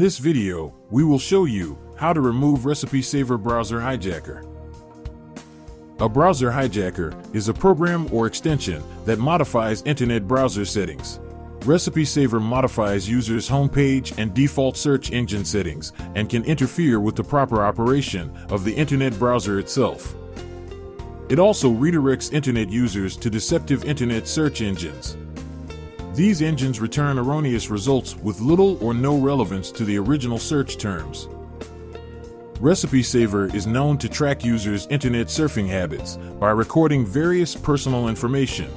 this video, we will show you how to remove Recipe Saver Browser Hijacker. A browser hijacker is a program or extension that modifies internet browser settings. Recipe Saver modifies users' homepage and default search engine settings and can interfere with the proper operation of the internet browser itself. It also redirects internet users to deceptive internet search engines. These engines return erroneous results with little or no relevance to the original search terms. Recipe Saver is known to track users' internet surfing habits by recording various personal information,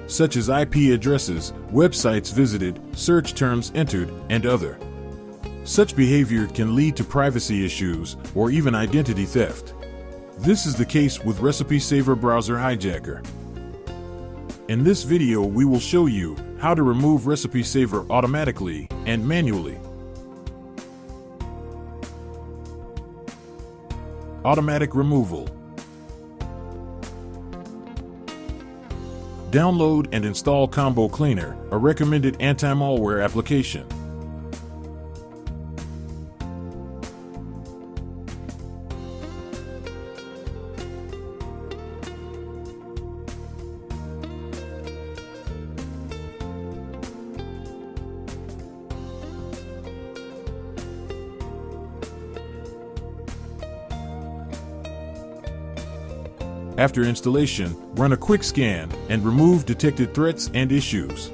such as IP addresses, websites visited, search terms entered, and other. Such behavior can lead to privacy issues or even identity theft. This is the case with Recipe Saver Browser Hijacker. In this video, we will show you how to remove Recipe Saver automatically and manually. Automatic removal. Download and install Combo Cleaner, a recommended anti-malware application. After installation, run a quick scan and remove detected threats and issues.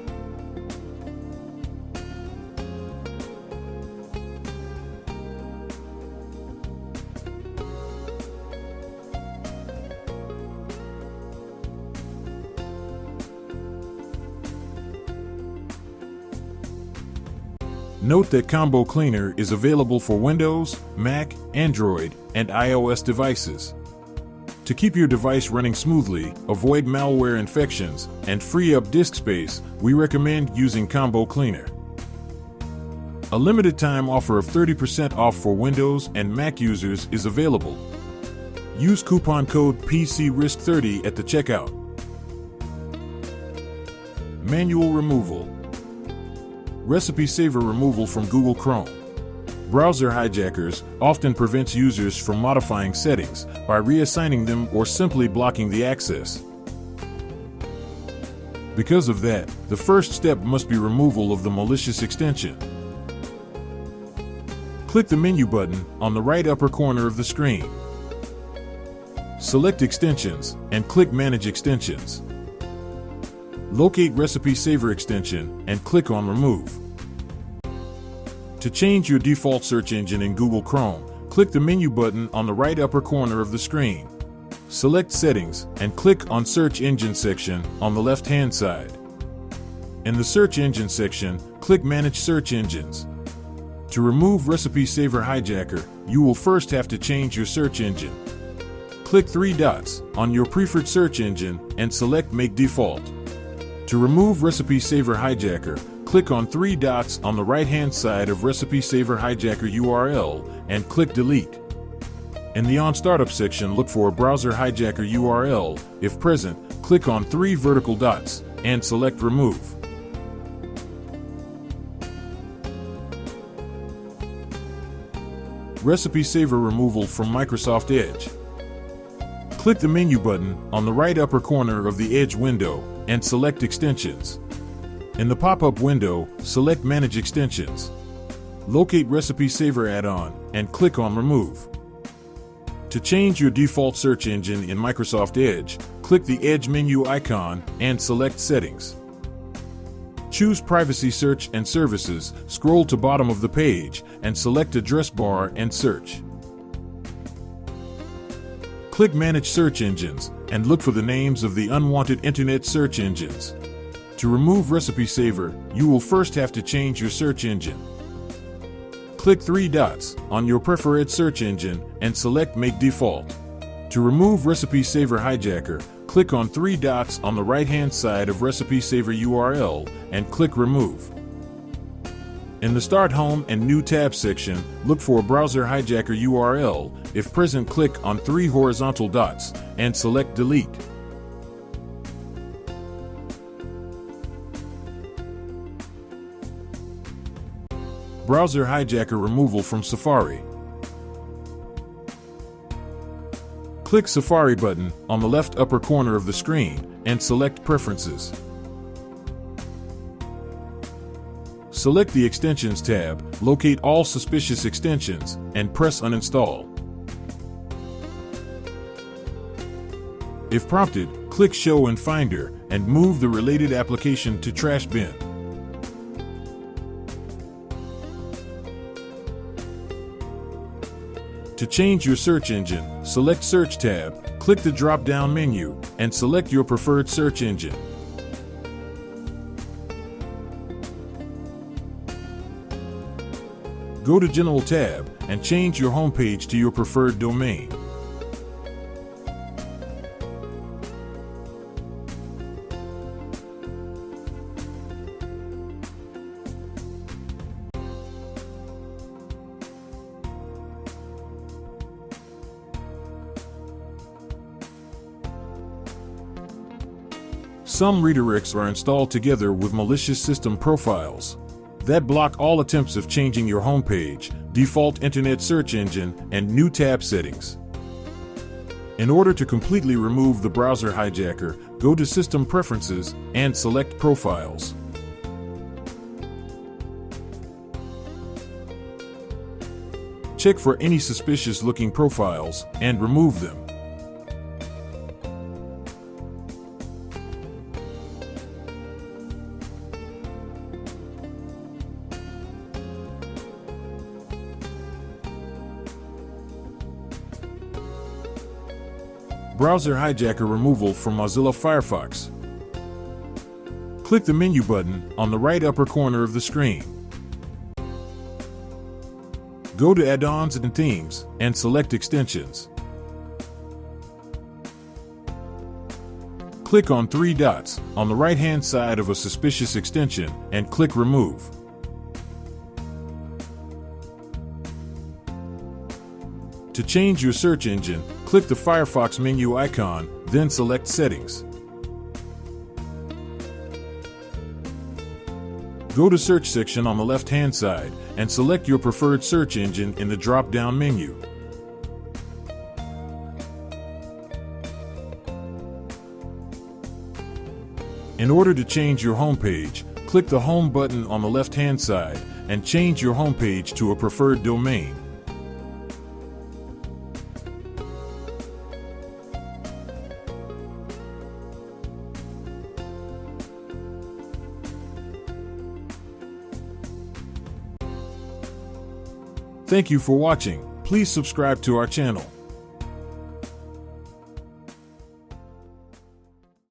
Note that Combo Cleaner is available for Windows, Mac, Android, and iOS devices. To keep your device running smoothly, avoid malware infections, and free up disk space, we recommend using Combo Cleaner. A limited time offer of 30% off for Windows and Mac users is available. Use coupon code PCRISK30 at the checkout. Manual removal. Recipe Saver removal from Google Chrome. Browser hijackers often prevent users from modifying settings by reassigning them or simply blocking the access. Because of that, the first step must be removal of the malicious extension. Click the menu button on the right upper corner of the screen. Select Extensions and click Manage Extensions. Locate Recipe Saver extension and click on Remove. To change your default search engine in Google Chrome, click the menu button on the right upper corner of the screen. Select Settings and click on Search Engine section on the left-hand side. In the Search Engine section, click Manage Search Engines. To remove Recipe Saver Hijacker, you will first have to change your search engine. Click three dots on your preferred search engine and select Make Default. To remove Recipe Saver Hijacker, click on three dots on the right-hand side of Recipe Saver Hijacker URL and click Delete. In the On Startup section, look for a Browser Hijacker URL. If present, click on three vertical dots and select Remove. Recipe Saver removal from Microsoft Edge. Click the menu button on the right upper corner of the Edge window and select Extensions. In the pop-up window, select Manage Extensions. Locate Recipe Saver add-on and click on Remove. To change your default search engine in Microsoft Edge, click the Edge menu icon and select Settings. Choose Privacy Search and Services, scroll to bottom of the page and select Address Bar and Search. Click Manage Search Engines and look for the names of the unwanted internet search engines. To remove Recipe Saver, you will first have to change your search engine. Click three dots on your preferred search engine and select Make Default. To remove Recipe Saver Hijacker, click on three dots on the right-hand side of Recipe Saver URL and click Remove. In the Start Home and New Tab section, look for a Browser Hijacker URL. If present, click on three horizontal dots and select Delete. Browser hijacker removal from Safari. Click Safari button on the left upper corner of the screen and select Preferences. Select the Extensions tab, locate all suspicious extensions, and press Uninstall. If prompted, click Show in Finder and move the related application to Trash Bin. To change your search engine, select Search tab, click the drop-down menu, and select your preferred search engine. Go to General tab and change your homepage to your preferred domain. Some redirects are installed together with malicious system profiles that block all attempts of changing your homepage, default internet search engine, and new tab settings. In order to completely remove the browser hijacker, go to System Preferences and select Profiles. Check for any suspicious-looking profiles and remove them. Browser hijacker removal from Mozilla Firefox. Click the menu button on the right upper corner of the screen. Go to Add-ons and Themes and select Extensions. Click on three dots on the right-hand side of a suspicious extension and click Remove. To change your search engine, click the Firefox menu icon, then select Settings. Go to Search section on the left-hand side and select your preferred search engine in the drop-down menu. In order to change your homepage, click the Home button on the left-hand side and change your homepage to a preferred domain. Thank you for watching. Please subscribe to our channel.